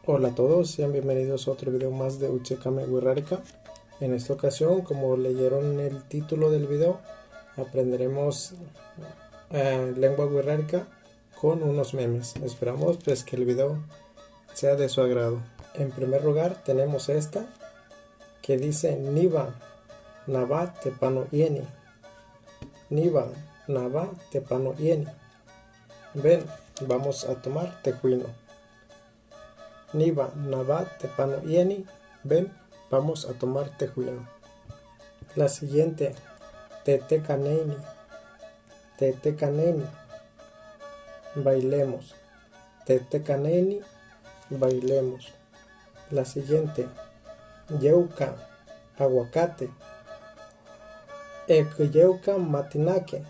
Hola a todos, sean bienvenidos a otro video más de Uchekame Wirrarika. En esta ocasión, como leyeron en el título del video, aprenderemos lengua wirrárika con unos memes. Esperamos pues que el video sea de su agrado. En primer lugar tenemos esta que dice Niba Nava Tepano Ieni. Niba Nava Tepano Ieni. Ven, vamos a tomar tejuino. Niba Nava Tepano Ieni. Ven, vamos a tomar tejuino. La siguiente, Tete Kaneni. Tete Kaneni. Bailemos. Tete Kaneni. Bailemos. La siguiente, Yeuka. Aguacate. Ekuyeuka matinake.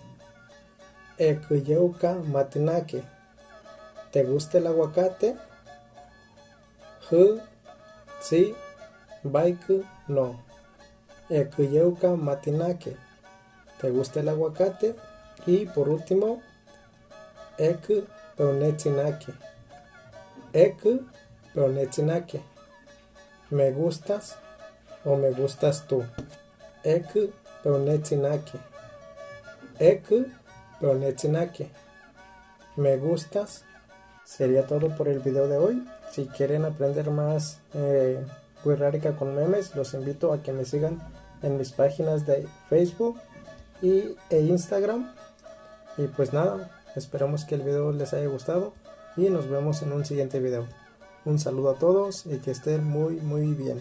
Ekuyeuka matinake. ¿Te gusta el aguacate? Sí, baiku, no. Ekuyeuka matinake. ¿Te gusta el aguacate? Y por último, eku peonetsinake. Eku peonetsinake. ¿Me gustas o me gustas tú? Eku peonetsinake. Eku peonetsinake. ¿Me gustas? Sería todo por el video de hoy. Si quieren aprender más wirrárika con memes, los invito a que me sigan en mis páginas de Facebook e Instagram. Y pues nada, esperamos que el video les haya gustado y nos vemos en un siguiente video. Un saludo a todos y que estén muy bien.